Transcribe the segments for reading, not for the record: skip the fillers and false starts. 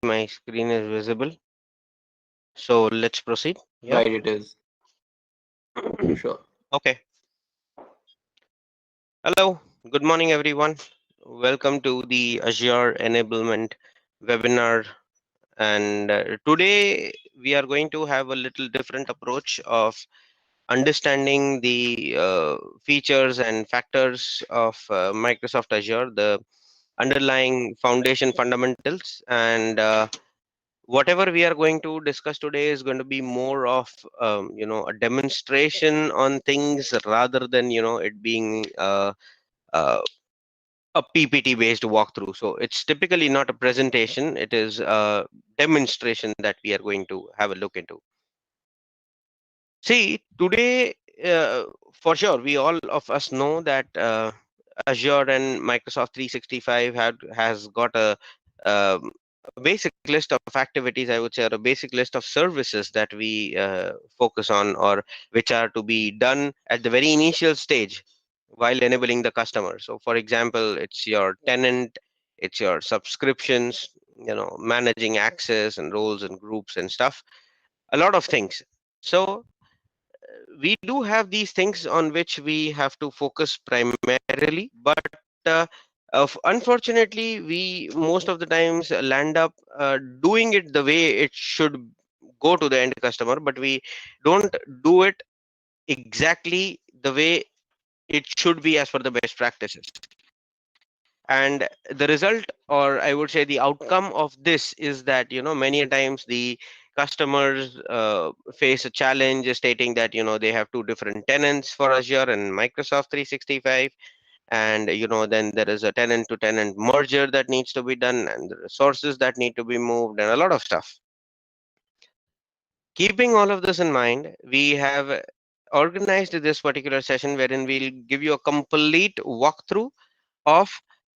my screen is visible. So let's proceed. Yeah. Right, it is. Sure. Okay. Hello. Good morning, everyone. Welcome to the Azure Enablement webinar. And today we are going to have a little different approach of understanding the features and factors of Microsoft Azure, the underlying foundation fundamentals, and whatever we are going to discuss today is going to be more of a demonstration on things rather than it being uh, a PPT based walkthrough. So it's typically not a presentation, it is a demonstration that we are going to have a look into. See, today, for sure, we all of us know that Azure and Microsoft 365 has got a basic list of activities, I would say, or a basic list of services that we focus on, or which are to be done at the very initial stage while enabling the customer. So, for example, it's your tenant, it's your subscriptions, managing access and roles and groups and stuff, a lot of things. So we do have these things on which we have to focus primarily, but unfortunately we most of the times land up doing it the way it should go to the end customer, but we don't do it exactly the way it should be as per the best practices. And the result, or I would say the outcome of this, is that many a times the customers face a challenge stating that they have two different tenants for Azure and Microsoft 365, and then there is a tenant to tenant merger that needs to be done, and the resources that need to be moved, and a lot of stuff. Keeping all of this in mind, we have organized this particular session wherein we'll give you a complete walkthrough of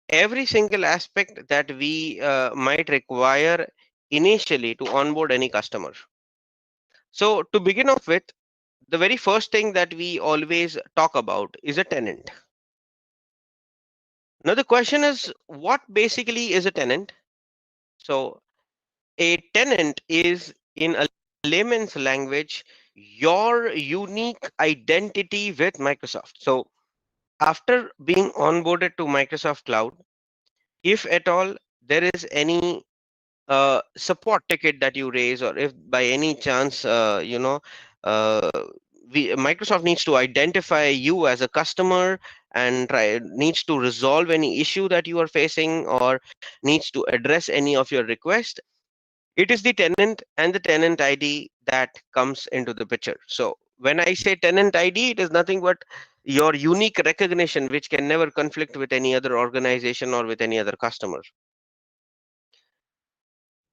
every single aspect that we might require initially to onboard any customer. So to begin off with, the very first thing that we always talk about is a tenant. Now the question is, what basically is a tenant? So a tenant is, in a layman's language, your unique identity with Microsoft. So after being onboarded to Microsoft Cloud, if at all there is any support ticket that you raise, or if by any chance uh, Microsoft needs to identify you as a customer and needs to resolve any issue that you are facing, or needs to address any of your requests, it is the tenant and the tenant ID that comes into the picture. So when I say tenant ID, it is nothing but your unique recognition, which can never conflict with any other organization or with any other customer.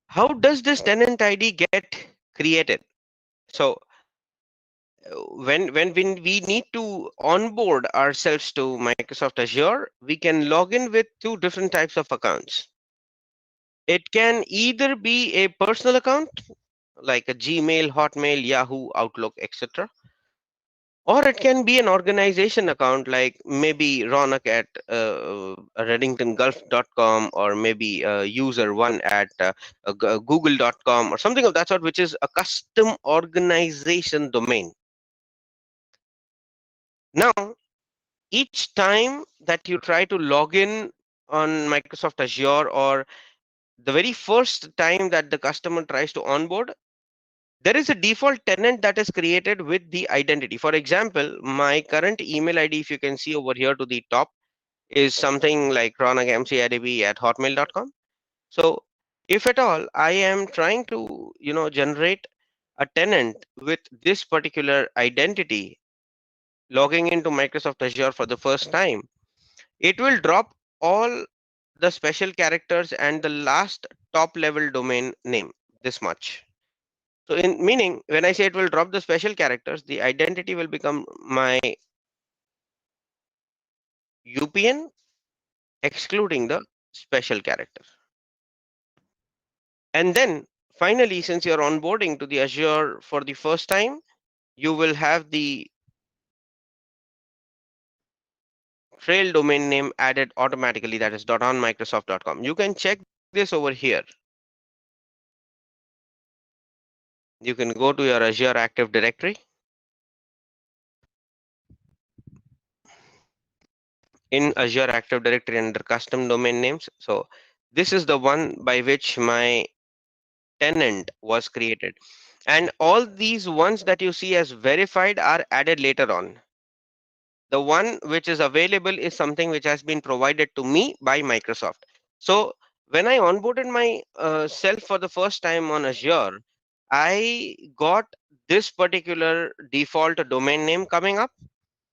How does this tenant ID get created? So when we need to onboard ourselves to Microsoft Azure, we can log in with two different types of accounts. It can either be a personal account like a Gmail, Hotmail, Yahoo, Outlook, etc. Or it can be an organization account like maybe Ronak at redingtongulf.com, or maybe user1 at google.com, or something of that sort, which is a custom organization domain. Now, each time that you try to log in on Microsoft Azure, or the very first time that the customer tries to onboard, there is a default tenant that is created with the identity. For example, my current email ID, if you can see over here to the top, is something like ronakmcadb at hotmail.com. So if at all I am trying to generate a tenant with this particular identity, logging into Microsoft Azure for the first time, it will drop all the special characters and the last top level domain name, this much. So in meaning, when I say it will drop the special characters, the identity will become my UPN, excluding the special character. And then finally, since you're onboarding to the Azure for the first time, you will have the trail domain name added automatically, that is .onmicrosoft.com. You can check this over here. You can go to your Azure Active Directory. In Azure Active Directory under custom domain names. So this is the one by which my tenant was created. And all these ones that you see as verified are added later on. The one which is available is something which has been provided to me by Microsoft. So when I onboarded my self for the first time on Azure, I got this particular default domain name coming up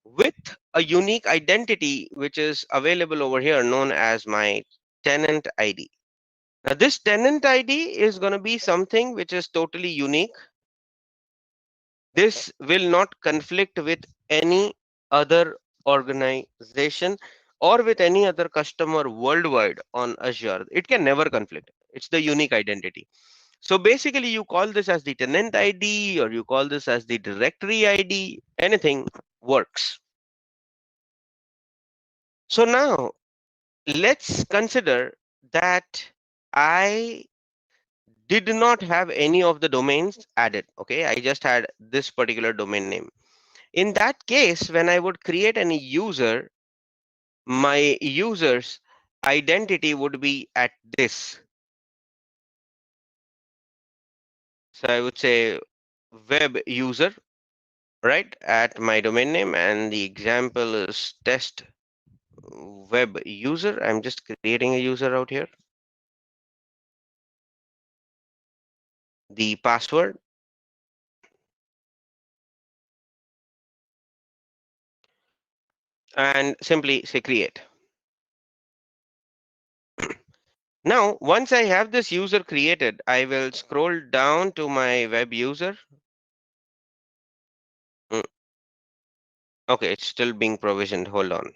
with a unique identity which is available over here known as my tenant ID. Now this tenant ID is going to be something which is totally unique. This will not conflict with any other organization or with any other customer worldwide on Azure. It can never conflict. It's the unique identity. So basically, you call this as the tenant ID or you call this as the directory ID, anything works. So now let's consider that I did not have any of the domains added. Okay, I just had this particular domain name. In that case, when I would create any user, my user's identity would be at this. So I would say web user, right, at my domain name, and the example is test web user. I'm just creating a user out here. The password, and simply say create. Now, once I have this user created, I will scroll down to my web user. Mm, Okay, it's still being provisioned. Hold on.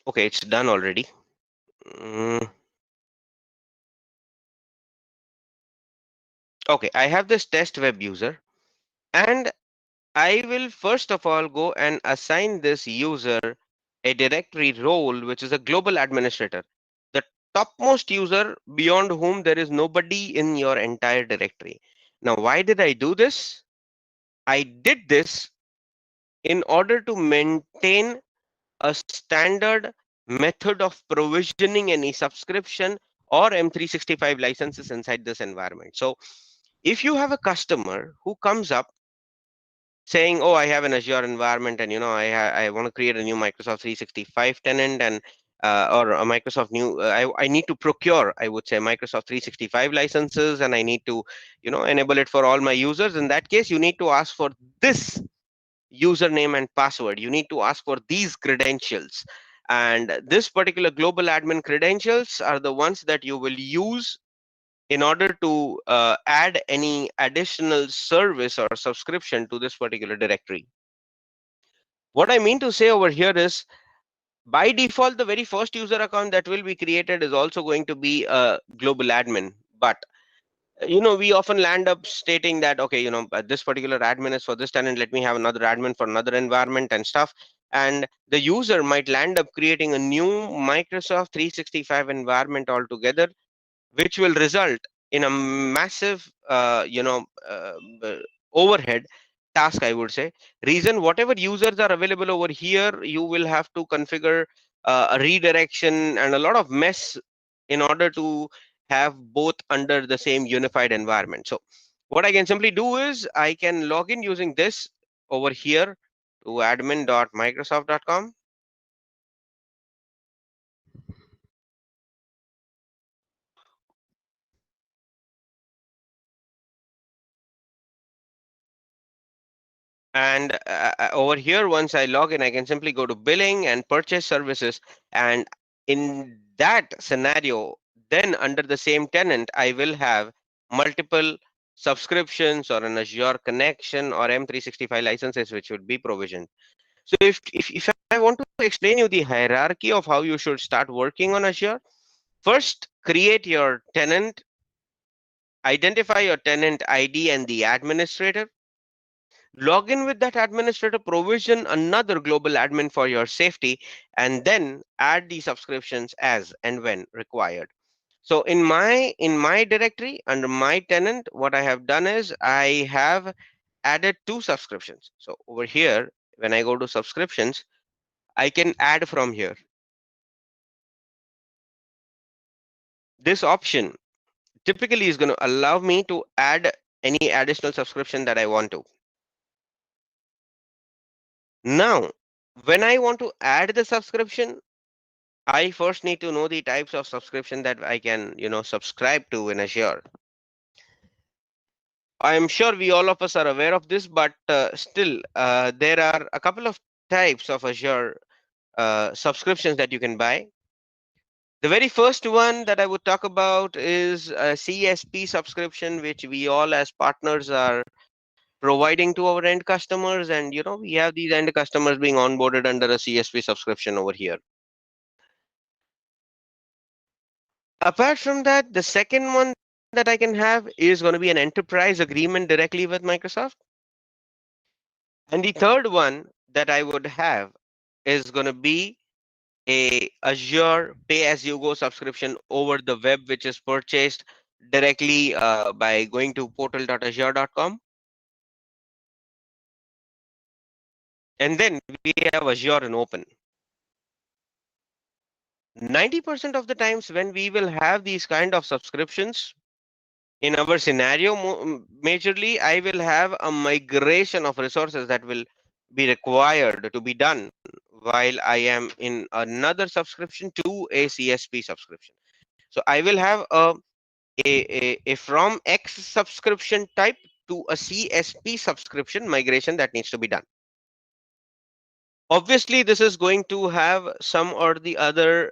Okay, it's done already. Mm, Okay, I have this test web user, and I will first of all go and assign this user a directory role, which is a global administrator, the topmost user beyond whom there is nobody in your entire directory. Now, why did I do this? I did this in order to maintain a standard method of provisioning any subscription or M365 licenses inside this environment. So if you have a customer who comes up saying, "Oh, I have an Azure environment, and I want to create a new Microsoft 365 tenant, and or a Microsoft new, I need to procure, I would say, Microsoft 365 licenses, and I need to, enable it for all my users." In that case, you need to ask for this username and password. You need to ask for these credentials, and this particular global admin credentials are the ones that you will use in order to add any additional service or subscription to this particular directory. What I mean to say over here is, by default, the very first user account that will be created is also going to be a global admin. But we often land up stating that, okay, this particular admin is for this tenant, let me have another admin for another environment and stuff. And the user might land up creating a new Microsoft 365 environment altogether, which will result in a massive overhead task, I would say. Reason, whatever users are available over here, you will have to configure a redirection and a lot of mess in order to have both under the same unified environment. So what I can simply do is I can log in using this over here to admin.microsoft.com. And over here, once I log in, I can simply go to billing and purchase services. And in that scenario, then under the same tenant, I will have multiple subscriptions or an Azure connection or M365 licenses, which would be provisioned. So if I want to explain you the hierarchy of how you should start working on Azure, first create your tenant, identify your tenant ID and the administrator. log in with that administrator, provision another global admin for your safety, and then add the subscriptions as and when required. So in my directory under my tenant, what I have done is I have added two subscriptions. So over here, when I go to subscriptions, I can add from here. This option typically is going to allow me to add any additional subscription that I want to. Now, when I want to add the subscription, I first need to know the types of subscription that I can, subscribe to in Azure. I am sure we all of us are aware of this, but still, there are a couple of types of Azure subscriptions that you can buy. The very first one that I would talk about is a CSP subscription, which we all as partners are providing to our end customers. And, we have these end customers being onboarded under a CSP subscription over here. Apart from that, the second one that I can have is going to be an enterprise agreement directly with Microsoft. And the third one that I would have is going to be a Azure pay-as-you-go subscription over the web, which is purchased directly by going to portal.azure.com. And then we have Azure and Open. 90% of the times when we will have these kind of subscriptions, in our scenario, majorly, I will have a migration of resources that will be required to be done while I am in another subscription to a CSP subscription. So I will have a from X subscription type to a CSP subscription migration that needs to be done. Obviously, this is going to have some or the other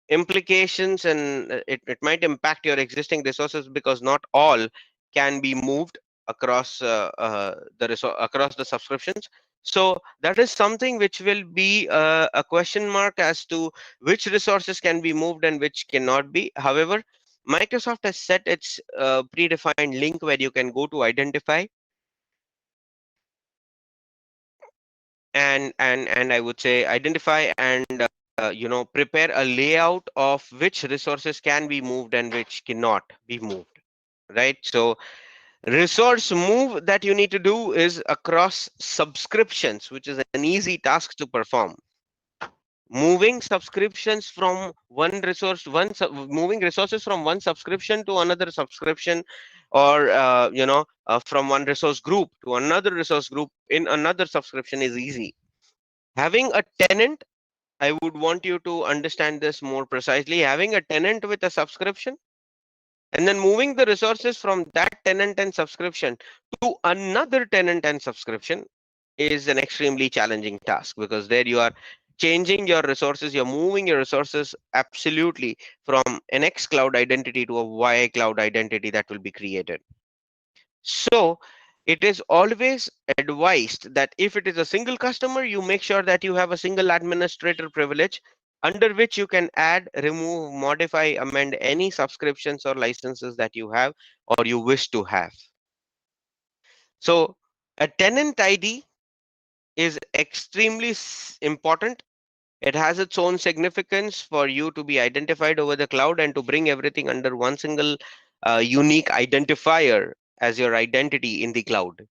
implications, and it might impact your existing resources because not all can be moved across across the subscriptions. So that is something which will be a question mark as to which resources can be moved and which cannot be. However, Microsoft has set its predefined link where you can go to identify and I would say identify and prepare a layout of which resources can be moved and which cannot be moved, right? So resource move that you need to do is across subscriptions, which is an easy task to perform. Moving subscriptions from one resource, moving resources from one subscription to another subscription, or from one resource group to another resource group in another subscription is easy. Having a tenant, I would want you to understand this more precisely. Having a tenant with a subscription and then moving the resources from that tenant and subscription to another tenant and subscription is an extremely challenging task, because there you are changing your resources, you're moving your resources absolutely from an X cloud identity to a Y cloud identity that will be created. So it is always advised that if it is a single customer, you make sure that you have a single administrator privilege under which you can add, remove, modify, amend any subscriptions or licenses that you have or you wish to have. So a tenant ID is extremely important. It has its own significance for you to be identified over the cloud and to bring everything under one single unique identifier as your identity in the cloud.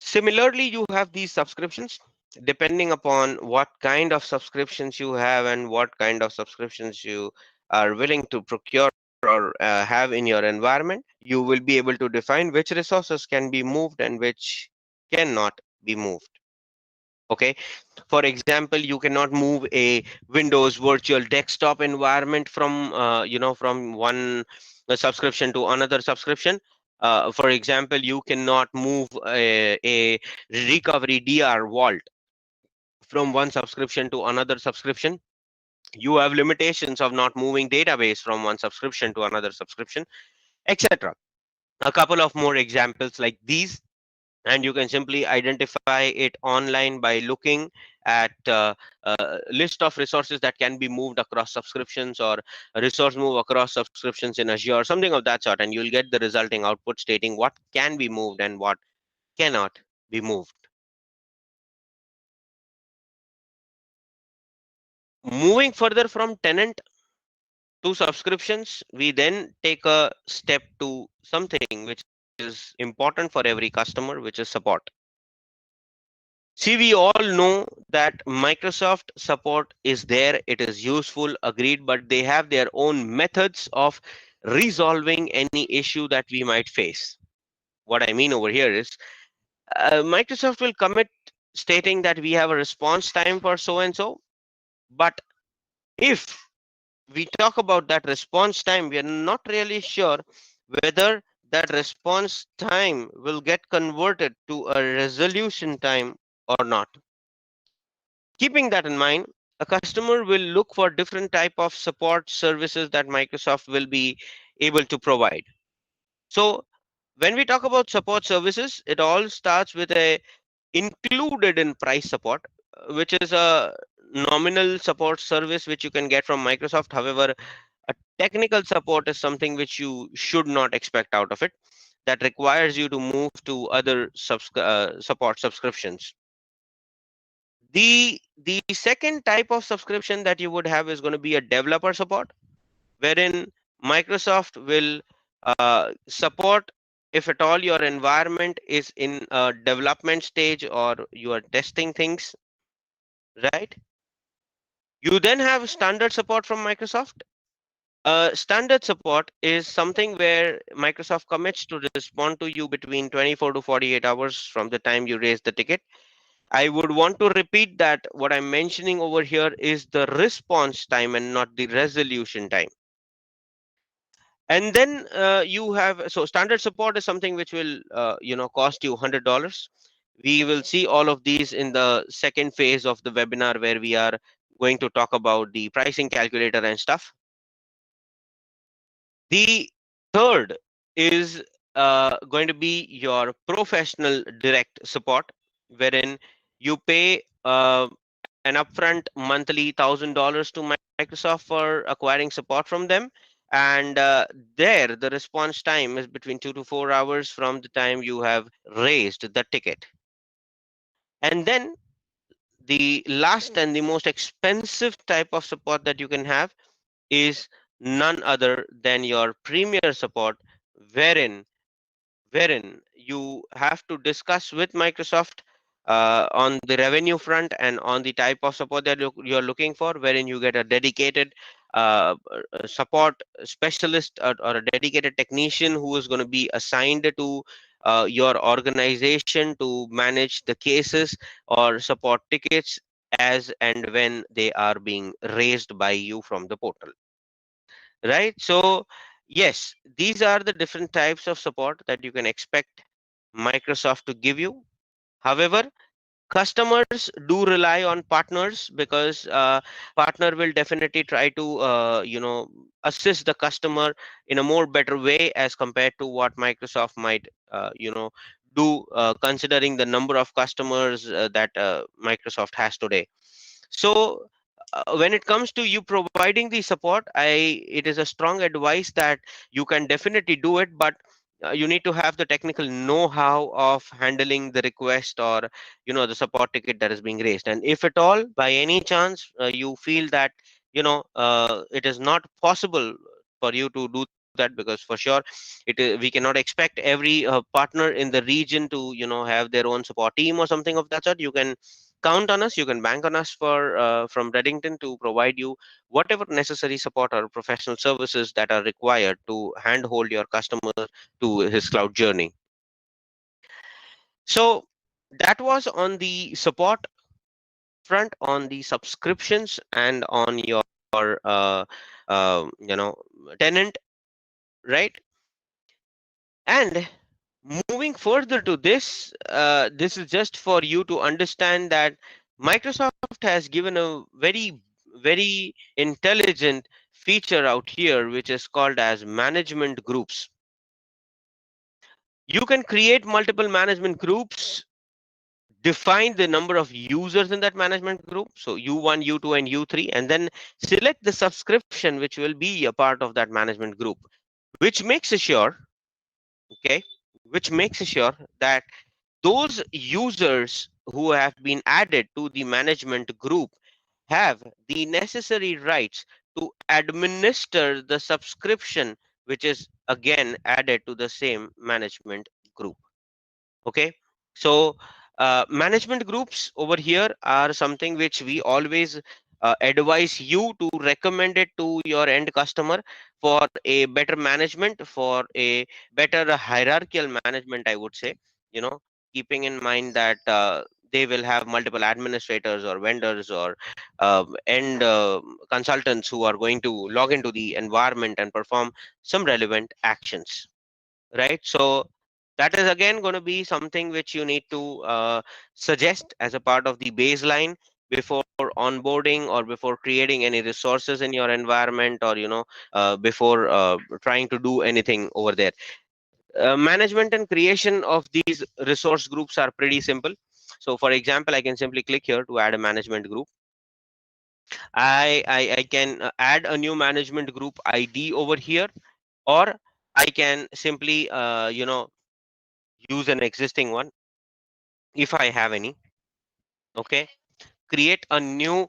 Similarly, you have these subscriptions. Depending upon what kind of subscriptions you have and what kind of subscriptions you are willing to procure or have in your environment, you will be able to define which resources can be moved and which cannot be moved. Okay, for example, you cannot move a Windows virtual desktop environment from from one subscription to another subscription. For example, you cannot move a recovery DR vault from one subscription to another subscription. You have limitations of not moving database from one subscription to another subscription, etc. A couple of more examples like these and you can simply identify it online by looking at a list of resources that can be moved across subscriptions, or a resource move across subscriptions in Azure, something of that sort, and you'll get the resulting output stating what can be moved and what cannot be moved. Moving further from tenant to subscriptions, we then take a step to something which is important for every customer, which is support. See, we all know that Microsoft support is there, it is useful, agreed, but they have their own methods of resolving any issue that we might face. What I mean over here is Microsoft will commit stating that we have a response time for so and so, but if we talk about that response time, we are not really sure whether that response time will get converted to a resolution time or not. Keeping that in mind, a customer will look for different type of support services that Microsoft will be able to provide. So when we talk about support services, it all starts with a included in price support, which is a nominal support service which you can get from Microsoft. However, a technical support is something which you should not expect out of it. That requires you to move to other support subscriptions. The second type of subscription that you would have is going to be a developer support, wherein Microsoft will support if at all your environment is in a development stage or you are testing things, right? You then have standard support from Microsoft. Standard support is something where Microsoft commits to respond to you between 24 to 48 hours from the time you raise the ticket. I would want to repeat that what I'm mentioning over here is the response time and not the resolution time. And then you have, so standard support is something which will cost you $100. We will see all of these in the second phase of the webinar, where we are going to talk about the pricing calculator and stuff. The third is going to be your professional direct support, wherein you pay an upfront monthly $1,000 to Microsoft for acquiring support from them. And there, the response time is between 2 to 4 hours from the time you have raised the ticket. And then the last and the most expensive type of support that you can have is none other than your premier support, wherein you have to discuss with Microsoft on the revenue front and on the type of support that you're looking for, wherein you get a dedicated support specialist, or a dedicated technician who is going to be assigned to your organization to manage the cases or support tickets as and when they are being raised by you from the portal, right? So yes, these are the different types of support that you can expect Microsoft to give you. However, customers do rely on partners, because partner will definitely try to assist the customer in a more better way as compared to what Microsoft might do, considering the number of customers that Microsoft has today. So when it comes to you providing the support, it is a strong advice that you can definitely do it, but you need to have the technical know-how of handling the request, or the support ticket that is being raised. And if at all by any chance you feel that it is not possible for you to do that, because for sure we cannot expect every partner in the region to have their own support team or something of that sort. You can count on us, you can bank on us for from Redington to provide you whatever necessary support or professional services that are required to handhold your customer to his cloud journey. So that was on the support front, on the subscriptions, and on your tenant, right? And moving further to this, this is just for you to understand that Microsoft has given a very intelligent feature out here, which is called as management groups. You can create multiple management groups, define the number of users in that management group, so U1, U2, and U3, and then select the subscription which will be a part of that management group, which makes sure, okay, which makes sure that those users who have been added to the management group have the necessary rights to administer the subscription, which is again added to the same management group. Okay, so management groups over here are something which we always advise you to recommend it to your end customer for a better management, for a better hierarchical management, I would say, you know, keeping in mind that they will have multiple administrators or vendors or end consultants who are going to log into the environment and perform some relevant actions, right? So that is again going to be something which you need to suggest as a part of the baseline before onboarding or before creating any resources in your environment, or before trying to do anything over there. Management and creation of these resource groups are pretty simple. So for example, I can simply click here to add a management group. I can add a new management group ID over here, or I can simply use an existing one if I have any. Okay, create a new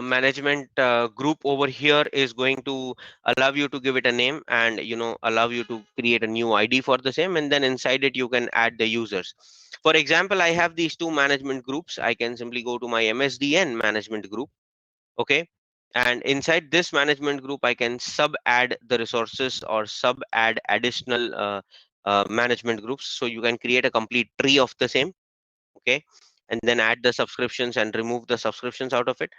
management group over here is going to allow you to give it a name, and allow you to create a new ID for the same, and then inside it you can add the users. For example, I have these two management groups. I can simply go to my MSDN management group. Okay, and inside this management group I can sub add the resources or sub add additional management groups, so you can create a complete tree of the same. Okay, and then add the subscriptions and remove the subscriptions out of it.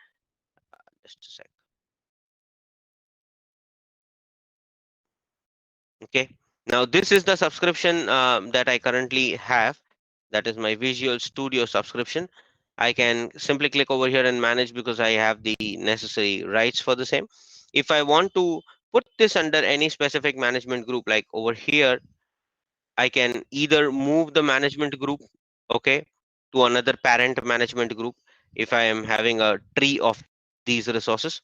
Just a sec. Okay, now this is the subscription that I currently have. That is my Visual Studio subscription. I can simply click over here and manage because I have the necessary rights for the same. If I want to put this under any specific management group, like over here, I can either move the management group, okay, to another parent management group if I am having a tree of these resources.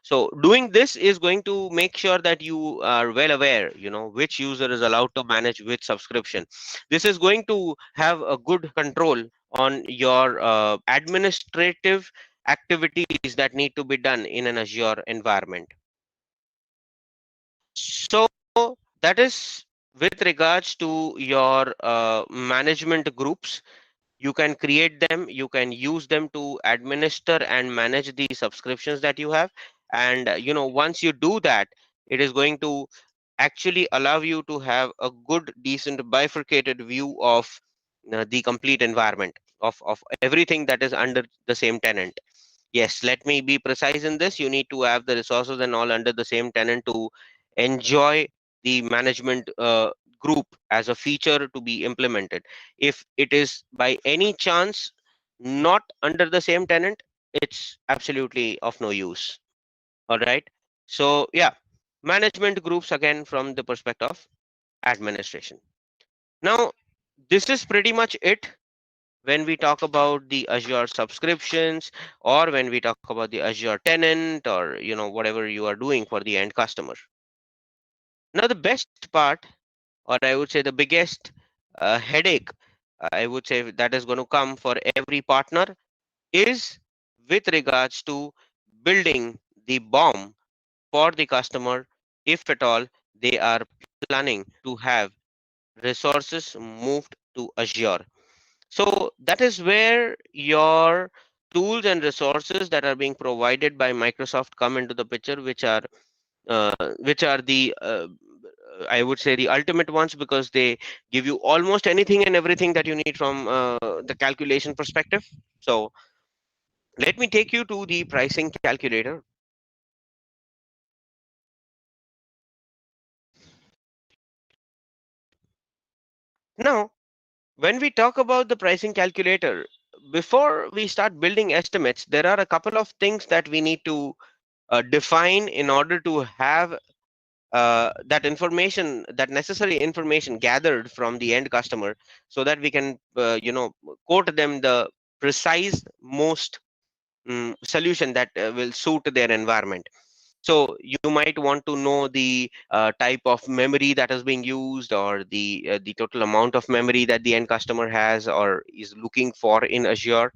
So doing this is going to make sure that you are well aware, which user is allowed to manage which subscription. This is going to have a good control on your administrative activities that need to be done in an Azure environment. So that is with regards to your management groups. You can create them, you can use them to administer and manage the subscriptions that you have. And once you do that, it is going to actually allow you to have a good, decent bifurcated view of the complete environment of everything that is under the same tenant. Yes, let me be precise in this. You need to have the resources and all under the same tenant to enjoy the management group as a feature to be implemented. If it is by any chance not under the same tenant, it's absolutely of no use. All right. So yeah, management groups again from the perspective of administration. Now, this is pretty much it when we talk about the Azure subscriptions, or when we talk about the Azure tenant, or whatever you are doing for the end customer. Now the best part, or I would say the biggest headache, I would say, that is going to come for every partner is with regards to building the bomb for the customer, if at all they are planning to have resources moved to Azure. So that is where your tools and resources that are being provided by Microsoft come into the picture, which are the I would say the ultimate ones, because they give you almost anything and everything that you need from the calculation perspective. So let me take you to the pricing calculator. Now, when we talk about the pricing calculator, before we start building estimates, there are a couple of things that we need to define in order to have that information, that necessary information gathered from the end customer, so that we can quote them the precise most solution that will suit their environment. So you might want to know the type of memory that is being used, or the total amount of memory that the end customer has or is looking for in Azure,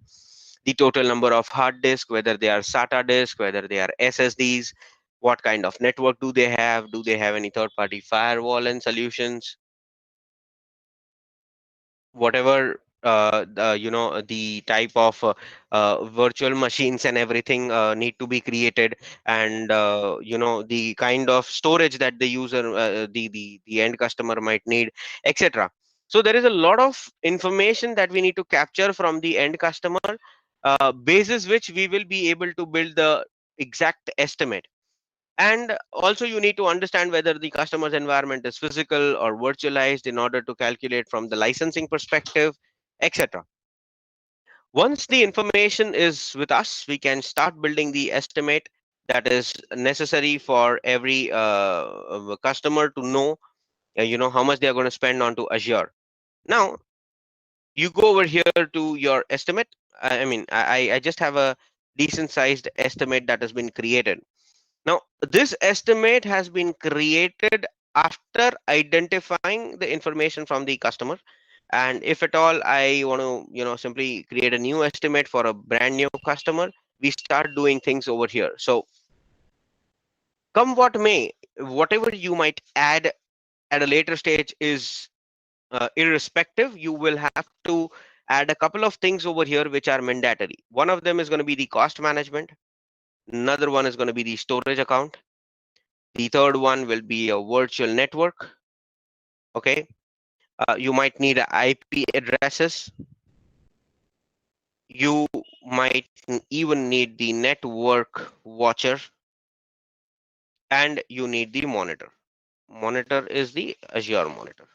the total number of hard disk, whether they are SATA disk, whether they are SSDs, what kind of network do they have, do they have any third party firewall and solutions, whatever the type of virtual machines and everything need to be created, and the kind of storage that the user the end customer might need, etc. So there is a lot of information that we need to capture from the end customer, basis which we will be able to build the exact estimate. And also you need to understand whether the customer's environment is physical or virtualized in order to calculate from the licensing perspective, etc. Once the information is with us, we can start building the estimate that is necessary for every customer to know, how much they are going to spend onto Azure. Now, you go over here to your estimate. I just have a decent sized estimate that has been created. Now, this estimate has been created after identifying the information from the customer. And if at all I want to, simply create a new estimate for a brand new customer, we start doing things over here. So come what may, whatever you might add at a later stage is irrespective. You will have to add a couple of things over here which are mandatory. One of them is going to be the cost management. Another one is going to be the storage account. The third one will be a virtual network. Okay. You might need IP addresses. You might even need the network watcher, and you need the monitor. Monitor is the Azure monitor.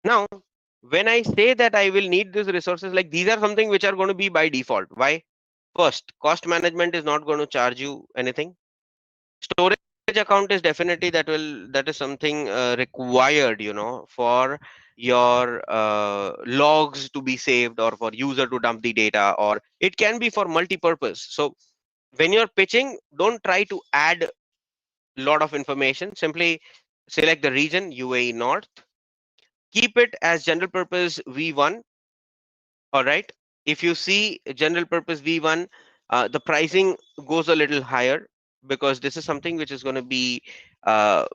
Now, when I say that I will need these resources, like these are something which are going to be by default. Why? First, cost management is not going to charge you anything. Storage account is definitely that is something required, for your logs to be saved, or for user to dump the data, or it can be for multi-purpose. So when you're pitching, don't try to add a lot of information. Simply select the region UAE North, keep it as general purpose V1. All right. If you see general purpose V1, the pricing goes a little higher, because this is something which is going to be uh,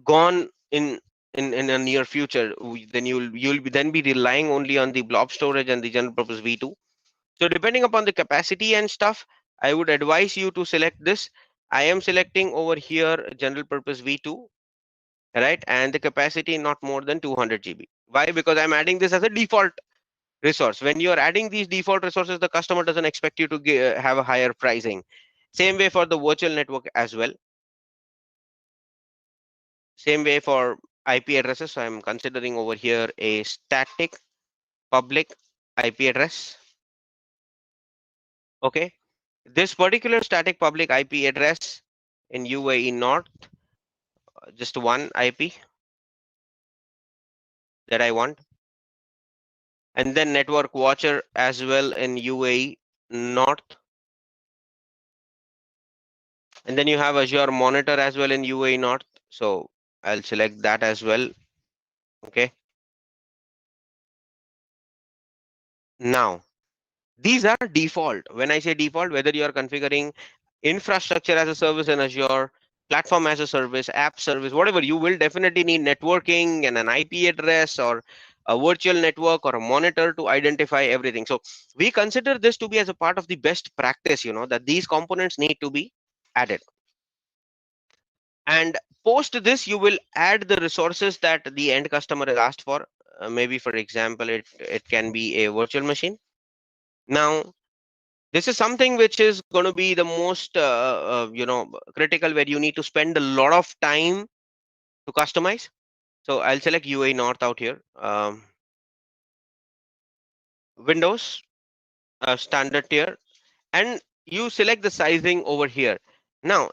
gone in a near future. Then you'll be then be relying only on the blob storage and the general purpose V2. So depending upon the capacity and stuff, I would advise you to select this. I am selecting over here general purpose V2, right? And the capacity not more than 200 GB. Why? Because I'm adding this as a default resource. When you're adding these default resources, the customer doesn't expect you to have a higher pricing. Same way for the virtual network as well. Same way for IP addresses. So I'm considering over here a static public IP address. Okay. This particular static public IP address in UAE North, just one IP that I want. And then network watcher as well in UAE North. And then you have Azure monitor as well in UAE North. So I'll select that as well. Okay. Now, these are default. When I say default, whether you are configuring infrastructure as a service in Azure, platform as a service, app service, whatever, you will definitely need networking and an IP address, or a virtual network, or a monitor to identify everything. So we consider this to be as a part of the best practice, that these components need to be added. And post this, you will add the resources that the end customer has asked for. Maybe, for example, it can be a virtual machine. Now, this is something which is going to be the most critical, where you need to spend a lot of time to customize. So I'll select UAE North out here. Windows, standard tier, and you select the sizing over here. Now,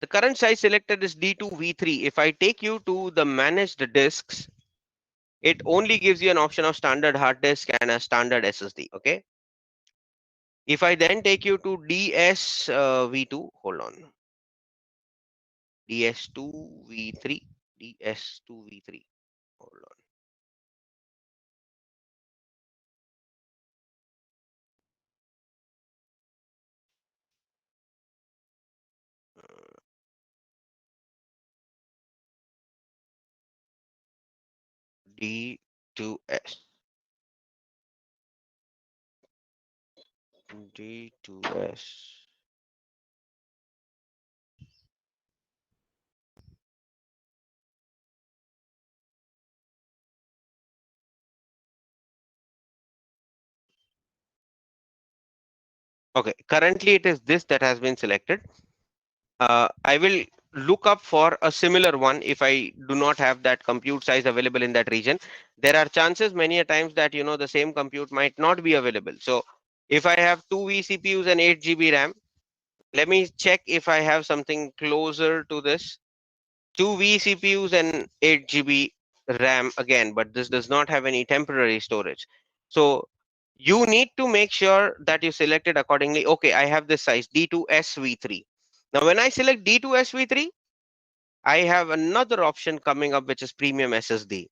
The current size selected is D2V3. If I take you to the managed disks, it only gives you an option of standard hard disk and a standard SSD. Okay. If I then take you to DS V2, hold on, DS2V3, DS2V3, hold on, D2S, D2S. Okay, currently it is this that has been selected. I will look up for a similar one if I do not have that compute size available in that region. There are chances many a times that the same compute might not be available. So if I have two vCPUs and 8 GB RAM, let me check if I have something closer to this. Two vCPUs and 8 GB RAM again, but this does not have any temporary storage. So you need to make sure that you select it accordingly. Okay, I have this size D2SV3. Now, when I select D2SV3, I have another option coming up, which is premium SSD.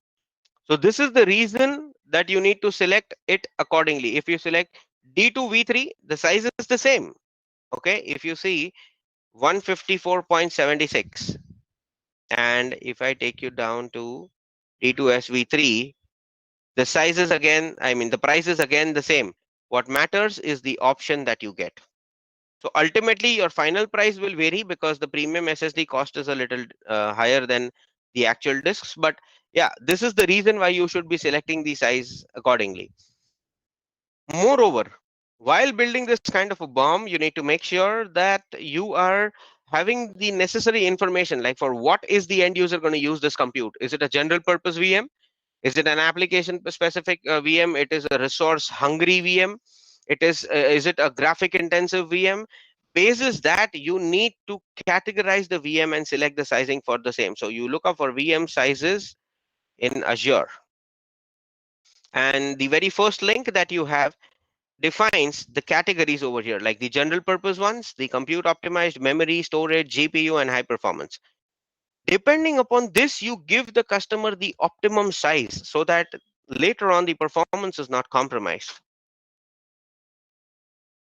So this is the reason that you need to select it accordingly. If you select D2V3, the size is the same. Okay, if you see 154.76, and if I take you down to D2SV3, the size is again, I mean, the price is again the same. What matters is the option that you get. So ultimately, your final price will vary because the premium SSD cost is a little higher than the actual disks. But yeah, this is the reason why you should be selecting the size accordingly. Moreover, while building this kind of a bomb, you need to make sure that you are having the necessary information, like for what is the end user going to use this compute? Is it a general purpose VM? Is it an application specific VM? It is a resource hungry VM. Is it a graphic intensive VM? Basis that, you need to categorize the VM and select the sizing for the same. So you look up for VM sizes in Azure, and the very first link that you have defines the categories over here, like the general purpose ones, the compute optimized, memory, storage, GPU, and high performance. Depending upon this, you give the customer the optimum size so that later on the performance is not compromised.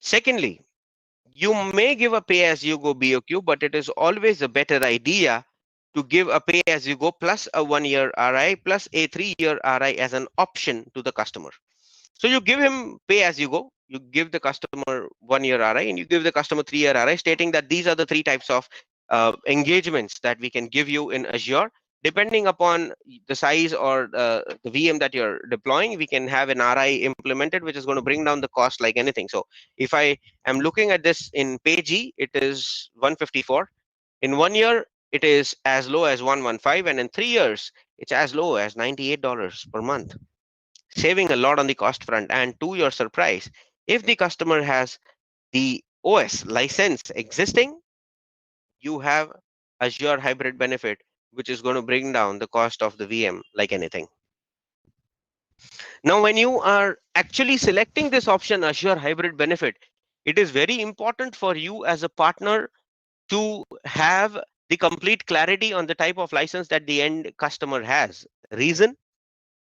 Secondly, you may give a pay as you go BOQ, but it is always a better idea to give a pay as you go plus a 1 year RI plus a 3 year RI as an option to the customer. So you give him pay as you go, you give the customer 1 year RI and you give the customer 3 year RI, stating that these are the three types of engagements that we can give you in Azure. Depending upon the size or the VM that you're deploying, we can have an RI implemented, which is going to bring down the cost like anything. So if I am looking at this in PayG, it is 154. In 1 year, it is as low as 115, and in 3 years, it's as low as $98 per month, saving a lot on the cost front. And to your surprise, if the customer has the OS license existing, you have Azure hybrid benefit, which is going to bring down the cost of the VM like anything. Now, when you are actually selecting this option, Azure hybrid benefit, it is very important for you as a partner to have the complete clarity on the type of license that the end customer has. Reason?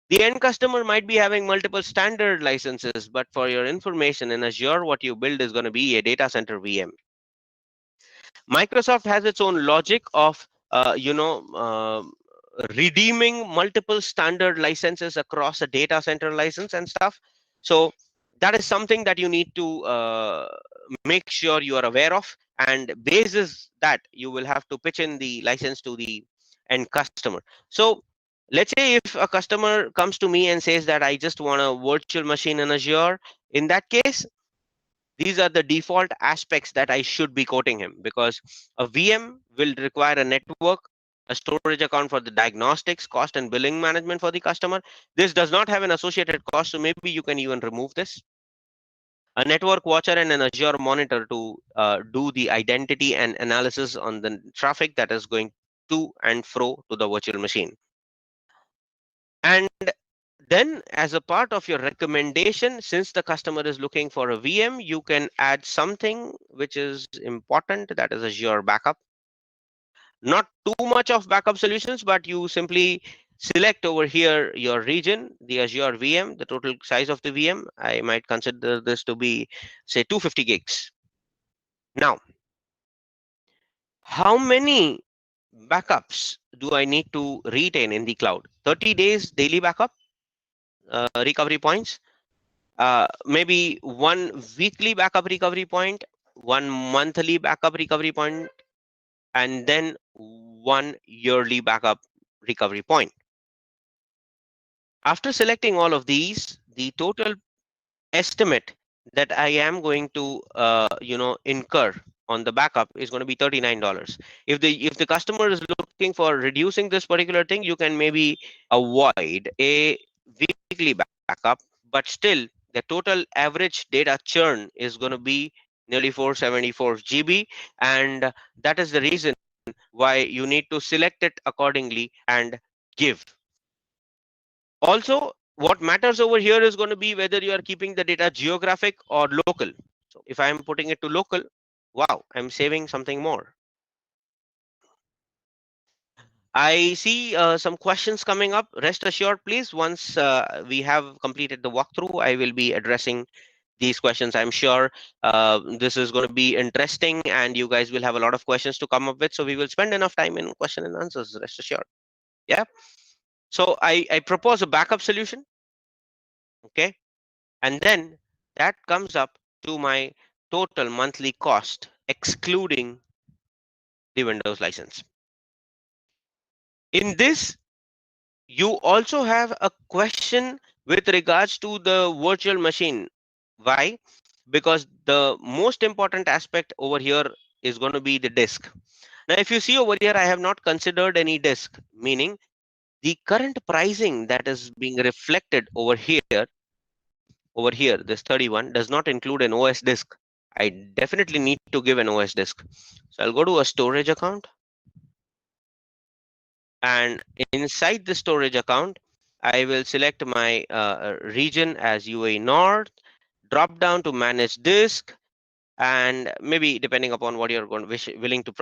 The end customer might be having multiple standard licenses, but for your information, in Azure, what you build is going to be a data center VM. Microsoft has its own logic of, redeeming multiple standard licenses across a data center license and stuff. So that is something that you need to make sure you are aware of. And basis that, you will have to pitch in the license to the end customer. So let's say if a customer comes to me and says that I just want a virtual machine in Azure, in that case, these are the default aspects that I should be quoting him, because a VM will require a network, a storage account for the diagnostics, cost and billing management for the customer. This does not have an associated cost, so maybe you can even remove this. a network watcher and an Azure monitor to do the identity and analysis on the traffic that is going to and fro to the virtual machine. And then as a part of your recommendation, since the customer is looking for a VM, you can add something which is important, that is Azure backup. Not too much of backup solutions, but you simply select over here your region, the Azure VM, the total size of the VM. I might consider this to be, say, 250 gigs. Now, how many backups do I need to retain in the cloud? 30 days daily backup recovery points, maybe one weekly backup recovery point, one monthly backup recovery point, and then one yearly backup recovery point. After selecting all of these, the total estimate that I am going to incur on the backup is going to be $39. If the customer is looking for reducing this particular thing, you can maybe avoid a weekly backup, but still the total average data churn is going to be nearly 474 GB, and that is the reason why you need to select it accordingly and give. Also, what matters over here is going to be whether you are keeping the data geographic or local. So if I'm putting it to local, wow, I'm saving something more. I see some questions coming up. Rest assured, please, once we have completed the walkthrough, I will be addressing these questions. I'm sure this is going to be interesting and you guys will have a lot of questions to come up with. So we will spend enough time in question and answers, rest assured. Yeah. So I propose a backup solution. Okay. And then that comes up to my total monthly cost, excluding the Windows license. In this, you also have a question with regards to the virtual machine. Why? Because the most important aspect over here is going to be the disk. Now, if you see over here, I have not considered any disk, meaning the current pricing that is being reflected over here, this 31 does not include an OS disk. I definitely need to give an OS disk. So I'll go to a storage account, and inside the storage account, I will select my region as UAE North, drop down to manage disk, and maybe depending upon what you're willing to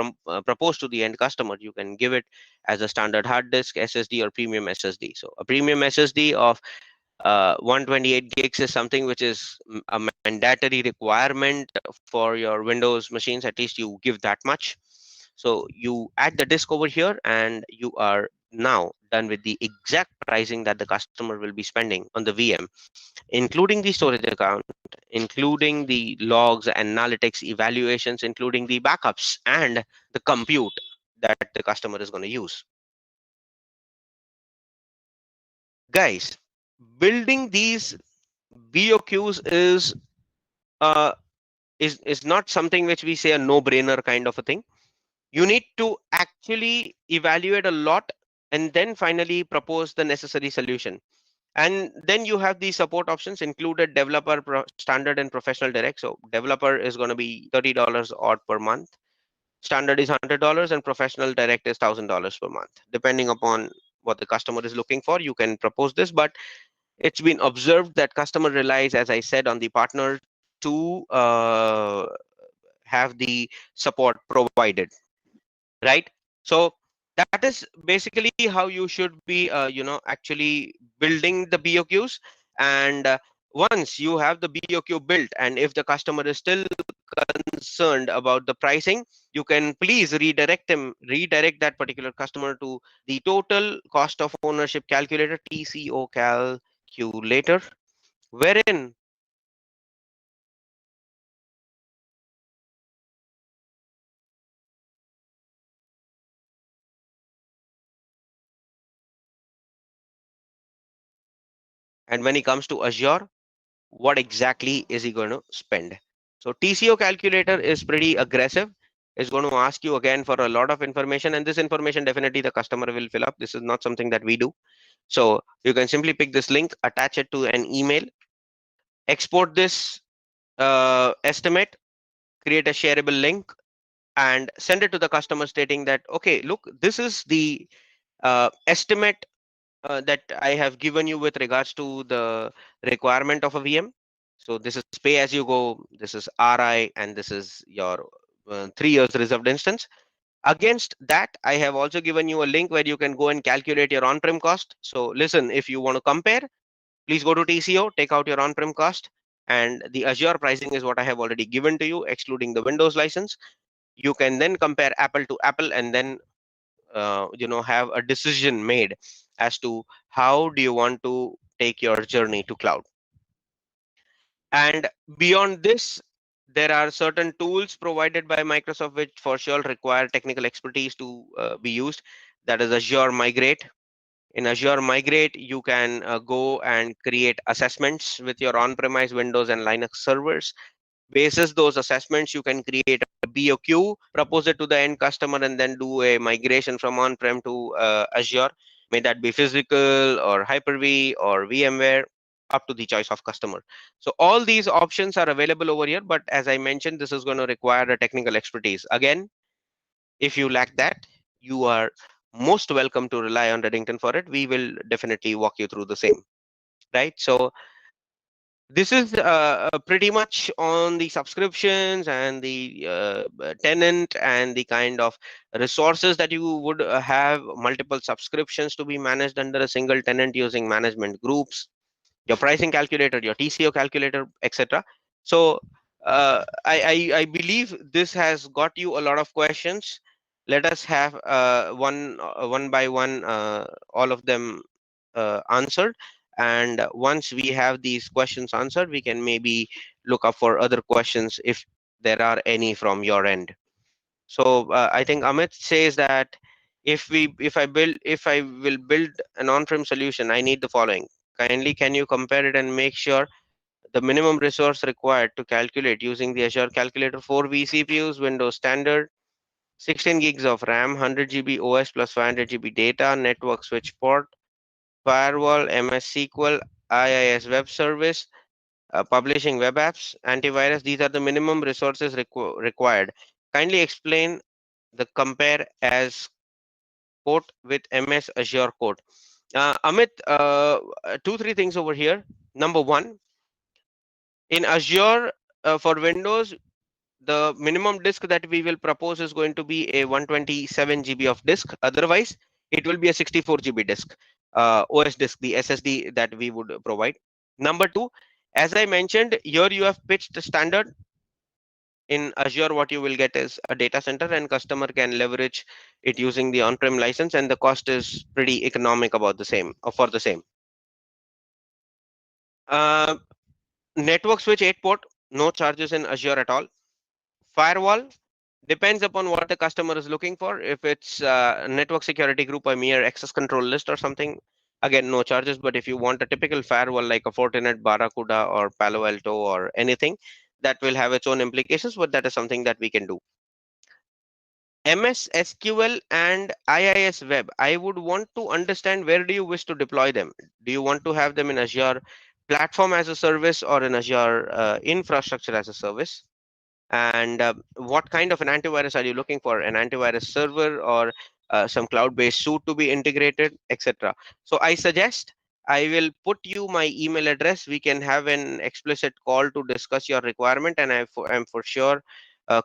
propose to the end customer, you can give it as a standard hard disk, SSD, or premium SSD. So a premium SSD of 128 gigs is something which is a mandatory requirement for your Windows machines. At least you give that much. So you add the disk over here and you are now done with the exact pricing that the customer will be spending on the VM, including the storage account, including the logs, analytics, evaluations, including the backups and the compute that the customer is going to use. Guys, building these BOQs uh, is not something which we say a no-brainer kind of a thing. You need to actually evaluate a lot and then finally propose the necessary solution. And then you have the support options included: developer, standard, and professional direct. So developer is going to be $30 odd per month. Standard is $100 and professional direct is $1,000 per month. Depending upon what the customer is looking for, you can propose this, but it's been observed that customer relies, as I said, on the partner to have the support provided, right? So that is basically how you should be actually building the BOQs. And once you have the BOQ built, and if the customer is still concerned about the pricing, you can please redirect that particular customer to the total cost of ownership calculator, TCO calculator, wherein and when it comes to Azure, what exactly is he going to spend. So TCO calculator is pretty aggressive. It's going to ask you again for a lot of information, and this information definitely the customer will fill up. This is not something that we do. So you can simply pick this link, attach it to an email, export this estimate, create a shareable link, and send it to the customer stating that, okay, look, this is the estimate that I have given you with regards to the requirement of a VM. So this is pay as you go, this is RI, and this is your 3 years reserved instance. Against that, I have also given you a link where you can go and calculate your on-prem cost. So listen, if you want to compare, please go to TCO, take out your on-prem cost, and the Azure pricing is what I have already given to you, excluding the Windows license. You can then compare apple to apple, and then have a decision made as to how do you want to take your journey to cloud. And beyond this, there are certain tools provided by Microsoft which for sure require technical expertise to be used. That is Azure Migrate. In Azure Migrate, you can go and create assessments with your on-premise Windows and Linux servers. Basis those assessments, you can create a BOQ, propose it to the end customer, and then do a migration from on-prem to Azure. May that be physical or Hyper-V or VMware, up to the choice of customer. So all these options are available over here, but as I mentioned, this is going to require a technical expertise. Again, if you lack that, you are most welcome to rely on Redington for it. We will definitely walk you through the same, right? So this is pretty much on the subscriptions and the tenant and the kind of resources that you would have multiple subscriptions to be managed under a single tenant using management groups, your pricing calculator, your TCO calculator, etc. So I believe this has got you a lot of questions. Let us have one by one, all of them answered. And once we have these questions answered, we can maybe look up for other questions if there are any from your end. So I think Amit says that if I will build an on-prem solution, I need the following. Kindly can you compare it and make sure the minimum resource required to calculate using the Azure calculator: 4 vCPUs, Windows Standard, 16 gigs of RAM, 100 GB OS plus 500 GB data, network switch port, firewall, MS SQL, IIS web service, publishing web apps, antivirus. These are the minimum resources required. Kindly explain the compare as quote with MS Azure quote. Amit, two, three things over here. Number one, in Azure for Windows, the minimum disk that we will propose is going to be a 127 GB of disk. Otherwise, it will be a 64 GB disk, OS disk, the SSD that we would provide. Number two, as I mentioned, here you have pitched standard. In Azure, what you will get is a data center, and customer can leverage it using the on-prem license, and the cost is pretty economic about the same, or for the same. Uh, Network switch 8 port, no charges in Azure at all. Firewall depends upon what the customer is looking for. If it's a network security group, a mere access control list or something, again, no charges. But if you want a typical firewall like a Fortinet, Barracuda, or Palo Alto, or anything, that will have its own implications, but that is something that we can do. MS SQL and IIS Web, I would want to understand, where do you wish to deploy them? Do you want to have them in Azure platform as a service or in Azure infrastructure as a service? And what kind of an antivirus are you looking for? An antivirus server or some cloud-based suite to be integrated, etc. So I suggest I will put you my email address. We can have an explicit call to discuss your requirement, and I'm for sure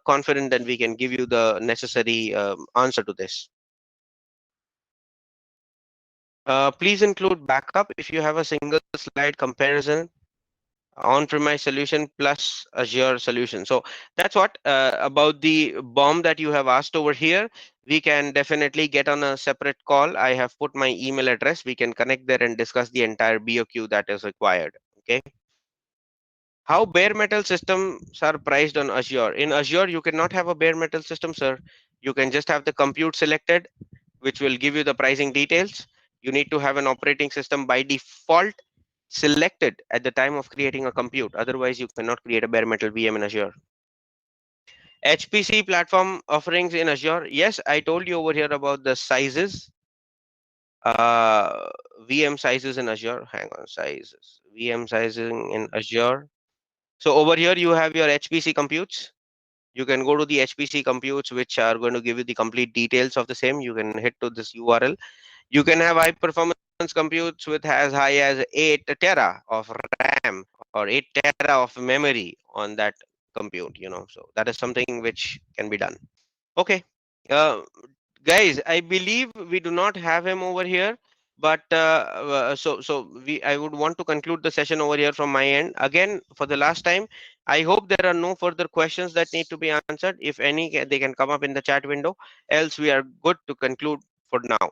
confident that we can give you the necessary answer to this. Please include backup if you have a single slide comparison on-premise solution plus Azure solution. So that's what about the bomb that you have asked over here. We can definitely get on a separate call. I have put my email address. We can connect there and discuss the entire BOQ that is required. Okay. How bare metal systems are priced on Azure? In Azure, you cannot have a bare metal system, sir. You can just have the compute selected, which will give you the pricing details. You need to have an operating system by default selected at the time of creating a compute. Otherwise, you cannot create a bare metal VM in Azure. HPC platform offerings in Azure. Yes, I told you over here about the sizes. Uh, VM sizes in Azure. Hang on, sizes. VM sizing in Azure. So over here you have your HPC computes. You can go to the HPC computes, which are going to give you the complete details of the same. You can hit to this URL. You can have high performance computes with as high as 8 tera of RAM or 8 tera of memory on that compute, so that is something which can be done. Okay. uh, Guys, I believe we do not have him over here, but so we I would want to conclude the session over here from my end again for the last time. I hope there are no further questions that need to be answered. If any, they can come up in the chat window, else we are good to conclude for now.